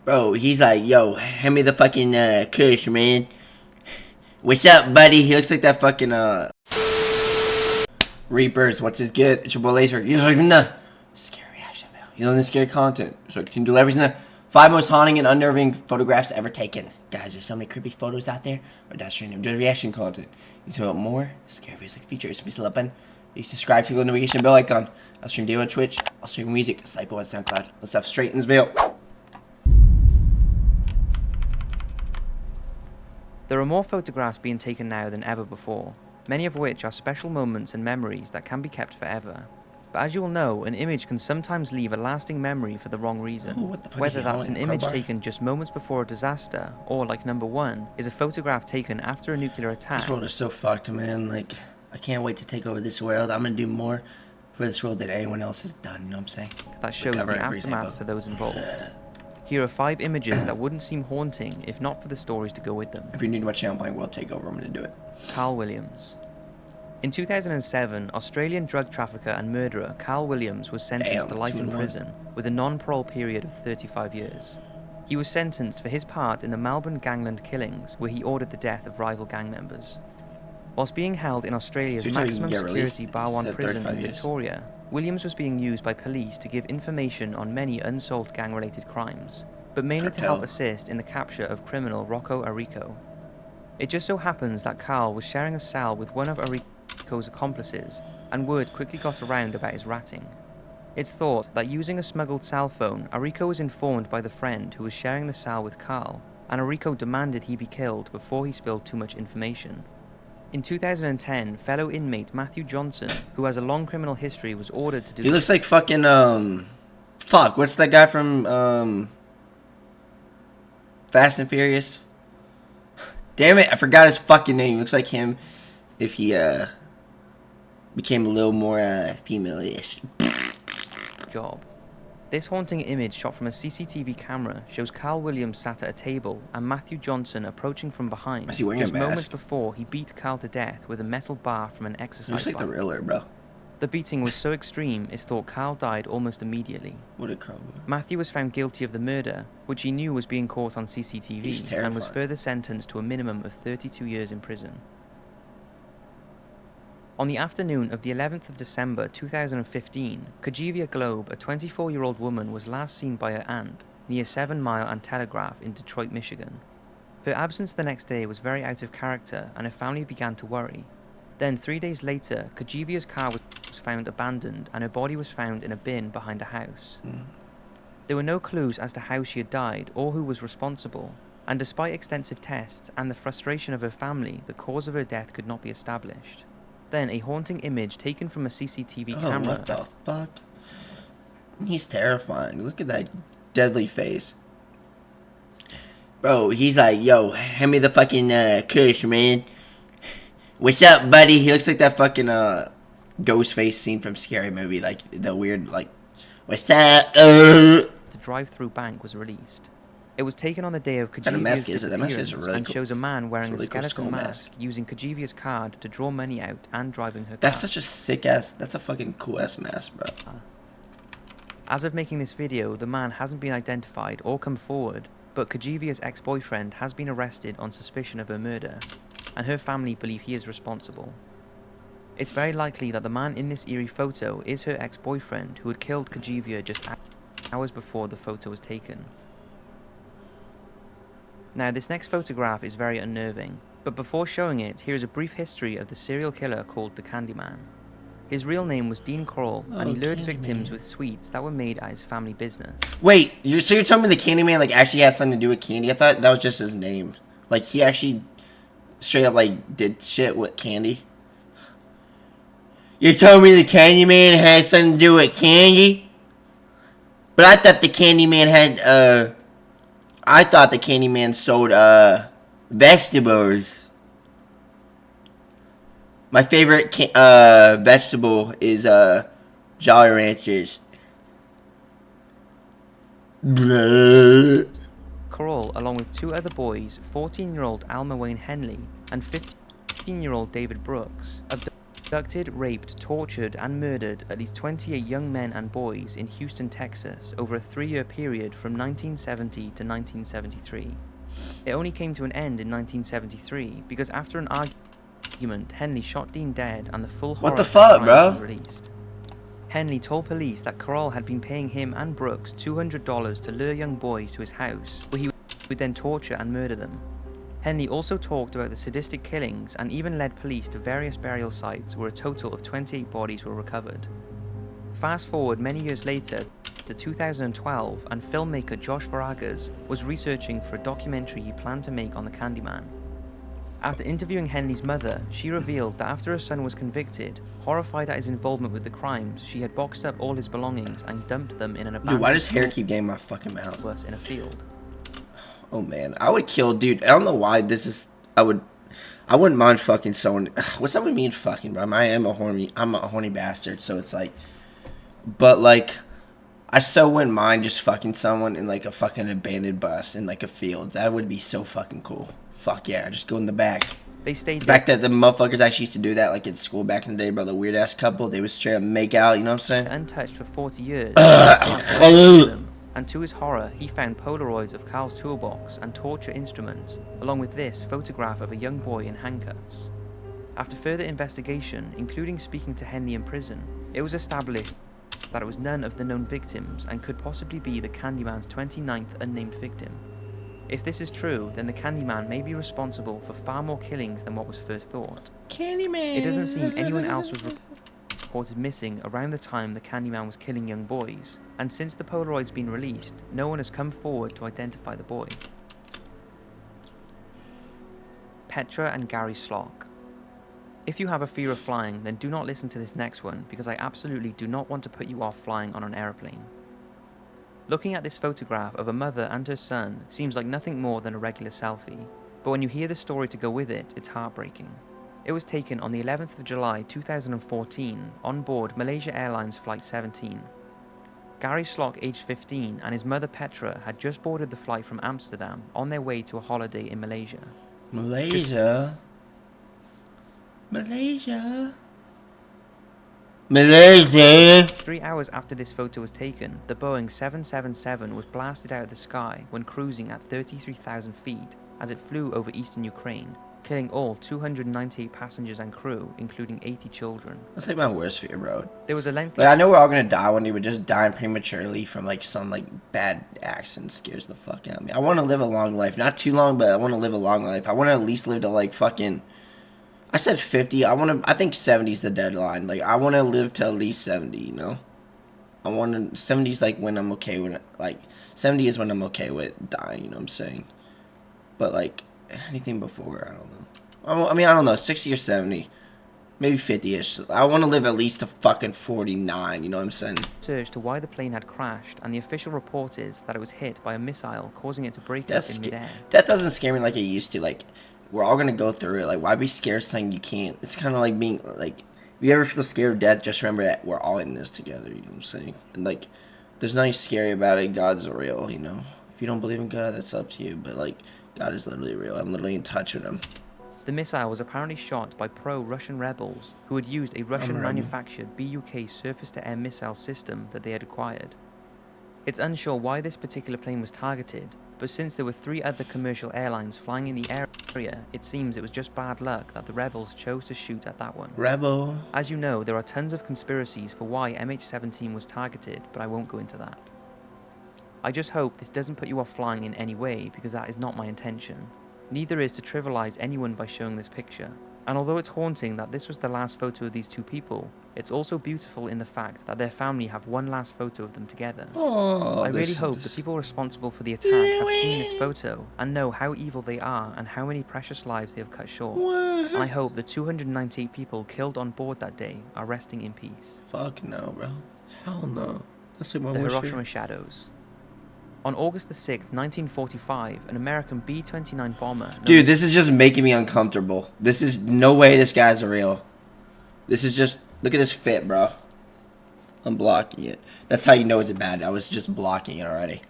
Bro, he's like, yo, hand me the fucking kush, man. What's up, buddy? He looks like that fucking Reapers. What's his good? It's your boy Laser. He's like, nah. Scary ass 𝐿. He's on the scary content. So I continue to leverage the 5 most haunting and unnerving photographs ever taken. Guys, there's so many creepy photos out there. But that's your enjoy reaction content. You to know more scary videos like features. Please listen. You subscribe to the notification bell icon. I'll stream video on Twitch. I'll stream music, 𝐈𝐭'𝐻𝐬 on SoundCloud. Let's dive straight in this video. There are more photographs being taken now than ever before, many of which are special moments and memories that can be kept forever. But as you will know, an image can sometimes leave a lasting memory for the wrong reason. Ooh, whether that's an image taken just moments before a disaster, or like number 1, is a photograph taken after a nuclear attack. This world is so fucked, man. Like, I can't wait to take over this world. I'm gonna do more for this world than anyone else has done, you know what I'm saying? That shows the aftermath to those involved. Here are 5 images that wouldn't seem haunting if not for the stories to go with them. If you're new to my channel playing World Takeover, I'm gonna do it. Carl Williams. In 2007, Australian drug trafficker and murderer Carl Williams was sentenced to life in prison with a non-parole period of 35 years. He was sentenced for his part in the Melbourne gangland killings, where he ordered the death of rival gang members. Whilst being held in Australia's maximum security Barwon prison in Victoria, Williams was being used by police to give information on many unsolved gang-related crimes, but mainly to help assist in the capture of criminal 𝐂𝐳𝐬𝐿. It just so happens that Carl was sharing a cell with one of 𝐈𝐭'𝐬's accomplices, and word quickly got around about his ratting. It's thought that using a smuggled cell phone, 𝐈𝐭'𝐬 was informed by the friend who was sharing the cell with Carl, and 𝐈𝐭'𝐬 demanded he be killed before he spilled too much information. In 2010, fellow inmate Matthew Johnson, who has a long criminal history, was ordered to do... He looks like fucking, fuck, what's that guy from, Fast and Furious? Damn it, I forgot his fucking name. He looks like him if he, became a little more, female-ish. Job. This haunting image shot from a CCTV camera shows Carl Williams sat at a table and Matthew Johnson approaching from behind, just moments before he beat Carl to death with a metal bar from an exercise looks like bike. the Riddler, bro. The beating was so extreme, it's thought Carl died almost immediately. What a Carl. Matthew was found guilty of the murder, which he knew was being caught on CCTV, and was further sentenced to a minimum of 32 years in prison. On the afternoon of the 11th of December 2015, 𝐂𝐚𝐳𝐵, a 24-year-old woman, was last seen by her aunt near 7 Mile and Telegraph in Detroit, Michigan. Her absence the next day was very out of character, and her family began to worry. Then 3 days later, 𝐂𝐚𝐳𝐵's car was found abandoned, and her body was found in a bin behind a house. There were no clues as to how she had died or who was responsible, and despite extensive tests and the frustration of her family, the cause of her death could not be established. Then a haunting image taken from a CCTV camera. What the fuck? He's terrifying. Look at that deadly face. Bro, he's like, yo, hand me the fucking kush, man. What's up, buddy? He looks like that fucking ghost face scene from Scary Movie, like the weird, like, what's up? The drive-through bank was released. It was taken on the day of 𝐂𝐚𝐳𝐵's disappearance and shows a man wearing a skeleton mask using 𝐂𝐚𝐳𝐵's card to draw money out and driving her car. That's such a sick ass, that's a fucking cool ass mask, bro. As of making this video, the man hasn't been identified or come forward, but 𝐂𝐚𝐳𝐵's ex-boyfriend has been arrested on suspicion of her murder, and her family believe he is responsible. It's very likely that the man in this eerie photo is her ex-boyfriend who had killed 𝐂𝐚𝐳𝐵 just hours before the photo was taken. Now, this next photograph is very unnerving, but before showing it, here is a brief history of the serial killer called the Candyman. His real name was Dean Kroll, and he lured victims with sweets that were made at his family business. Wait, so you're telling me the Candyman like actually had something to do with candy? I thought that was just his name. Like he actually straight up like did shit with candy? You told me the Candyman had something to do with candy? But I thought the Candyman had I thought the Candyman sold, vegetables. My favorite, vegetable is, Jolly Ranchers. Blah. Kroll, along with 2 other boys, 14-year-old Alma Wayne Henley and 15-year-old David Brooks, abducted, raped, tortured, and murdered at least 28 young men and boys in Houston, Texas, over a 3-year period from 1970 to 1973. It only came to an end in 1973 because after an argument, Henley shot Dean dead and the full horror What the fuck, bro? was released. Henley told police that Carroll had been paying him and Brooks $200 to lure young boys to his house, where he would then torture and murder them. Henley also talked about the sadistic killings and even led police to various burial sites where a total of 28 bodies were recovered. Fast forward many years later to 2012, and filmmaker Josh Varagas was researching for a documentary he planned to make on the Candyman. After interviewing Henley's mother, she revealed that after her son was convicted, horrified at his involvement with the crimes, she had boxed up all his belongings and dumped them in an abandoned Dude, why does hair keep getting in my fucking mouth? in a field. Oh man, I would kill, dude. I don't know why this is. I wouldn't mind fucking someone. What's up with me and fucking, bro? I'm a horny bastard. So it's like, but like, I so wouldn't mind just fucking someone in like a fucking abandoned bus in like a field. That would be so fucking cool. Fuck yeah, just go in the back. They stayed the fact that the motherfuckers actually used to do that, like in school back in the day, bro. The weird ass couple, they would straight up make out. You know what I'm saying? Untouched for 40 years. And to his horror, he found Polaroids of Carl's toolbox and torture instruments, along with this photograph of a young boy in handcuffs. After further investigation, including speaking to Henley in prison, it was established that it was none of the known victims and could possibly be the Candyman's 29th unnamed victim. If this is true, then the Candyman may be responsible for far more killings than what was first thought. Candyman! It doesn't seem anyone else was reported missing around the time the Candyman was killing young boys, and since the Polaroid's been released, no one has come forward to identify the boy. Petra and Gary Slock. If you have a fear of flying, then do not listen to this next one, because I absolutely do not want to put you off flying on an aeroplane. Looking at this photograph of a mother and her son seems like nothing more than a regular selfie, but when you hear the story to go with it, it's heartbreaking. It was taken on the 11th of July 2014 on board Malaysia Airlines Flight 17. Gary Slock, aged 15, and his mother Petra had just boarded the flight from Amsterdam on their way to a holiday in Malaysia. Malaysia? 3 hours after this photo was taken, the Boeing 777 was blasted out of the sky when cruising at 33,000 feet as it flew over eastern Ukraine, killing all 298 passengers and crew, including 80 children. That's like my worst fear, bro. There was a lengthy... Like, I know we're all gonna die one day, but just dying prematurely from like some like bad accident scares the fuck out of me. I want to live a long life. Not too long, but I want to live a long life. I want to at least live to like fucking... I said 50. I think 70 is the deadline. Like, I want to live to at least 70, you know? 70 is like when I'm okay with it. Like, 70 is when I'm okay with dying, you know what I'm saying? But, like, anything before, I don't know. I mean, I don't know, 60 or 70. Maybe 50-ish. I want to live at least to fucking 49, you know what I'm saying? Search to why the plane had crashed, and the official report is that it was hit by a missile, causing it to break up in midair. That doesn't scare me like it used to. Like, we're all gonna go through it. Like, why be scared of something you can't? It's kind of like being, like, if you ever feel scared of death, just remember that we're all in this together, you know what I'm saying? And, like, there's nothing scary about it. God's real, you know? If you don't believe in God, that's up to you. But, like, God is literally real. I'm literally in touch with him. The missile was apparently shot by pro-Russian rebels who had used a Russian-manufactured BUK surface-to-air missile system that they had acquired. It's unsure why this particular plane was targeted, but since there were 3 other commercial airlines flying in the area, it seems it was just bad luck that the rebels chose to shoot at that one. Rebel. As you know, there are tons of conspiracies for why MH17 was targeted, but I won't go into that. I just hope this doesn't put you off flying in any way, because that is not my intention. Neither is to trivialize anyone by showing this picture. And although it's haunting that this was the last photo of these 2 people, it's also beautiful in the fact that their family have one last photo of them together. Oh, I really hope the people responsible for the attack have seen this photo and know how evil they are and how many precious lives they have cut short. And I hope the 298 people killed on board that day are resting in peace. Fuck no, bro. Hell no. That's like my The worst Hiroshima fear. Shadows. On August the 6th, 1945, an American B-29 bomber... Dude, this is just making me uncomfortable. This is no way this guy's real. This is just... Look at this fit, bro. I'm blocking it. That's how you know it's bad. I was just blocking it already.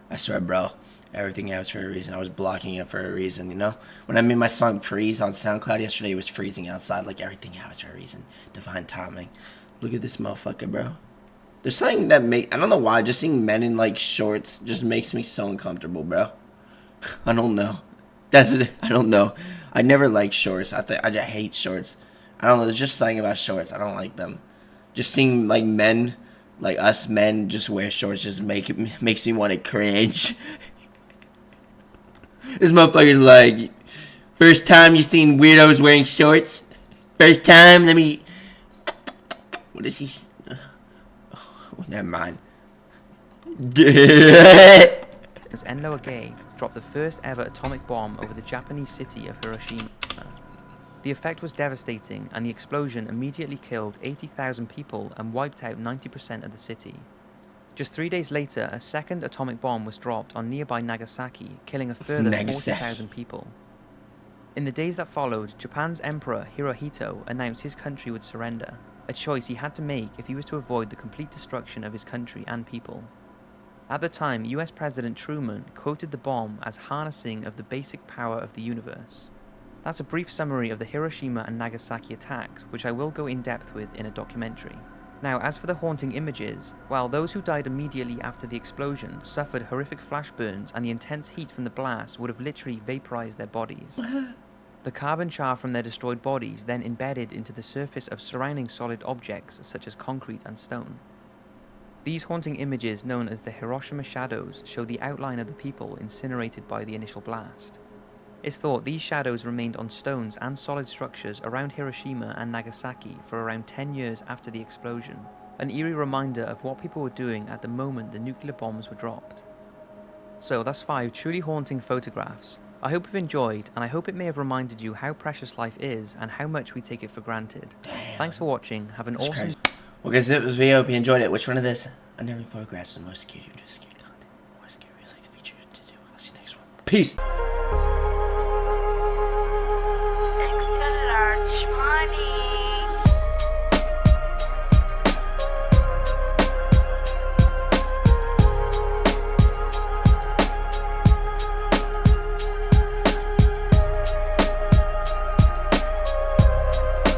I swear, bro. Everything happens for a reason. I was blocking it for a reason, you know? When I made my song Freeze on SoundCloud yesterday, it was freezing outside. Like, everything happens for a reason. Divine timing. Look at this motherfucker, bro. There's something that I don't know why, just seeing men in, like, shorts just makes me so uncomfortable, bro. I don't know. That's it. I don't know. I never liked shorts. I just hate shorts. I don't know. There's just something about shorts. I don't like them. Just seeing, like, men, like us men, just wear shorts just makes me want to cringe. This motherfucker's like, first time you seen weirdos wearing shorts? First time? Let me... What is he... Oh, never mind. As 𝐂𝐚𝐽 dropped the first ever atomic bomb over the Japanese city of Hiroshima. The effect was devastating, and the explosion immediately killed 80,000 people and wiped out 90% of the city. Just 3 days later, a second atomic bomb was dropped on nearby Nagasaki, killing a further 40,000 people. In the days that followed, Japan's Emperor Hirohito announced his country would surrender, a choice he had to make if he was to avoid the complete destruction of his country and people. At the time, US President Truman quoted the bomb as harnessing of the basic power of the universe. That's a brief summary of the Hiroshima and Nagasaki attacks, which I will go in depth with in a documentary. Now, as for the haunting images, well, those who died immediately after the explosion suffered horrific flash burns, and the intense heat from the blast would have literally vaporized their bodies. The carbon char from their destroyed bodies then embedded into the surface of surrounding solid objects such as concrete and stone. These haunting images, known as the Hiroshima shadows, show the outline of the people incinerated by the initial blast. It's thought these shadows remained on stones and solid structures around Hiroshima and Nagasaki for around 10 years after the explosion, an eerie reminder of what people were doing at the moment the nuclear bombs were dropped. So that's 5 truly haunting photographs. I hope you've enjoyed, and I hope it may have reminded you how precious life is and how much we take it for granted. Damn. Thanks for watching, have an awesome... Crazy. Well guys, it was video. Hope you enjoyed it. Which one of this Unnerving photographs is the most scary? Just scary content. More scary is like the feature to do. I'll see you next one. Peace!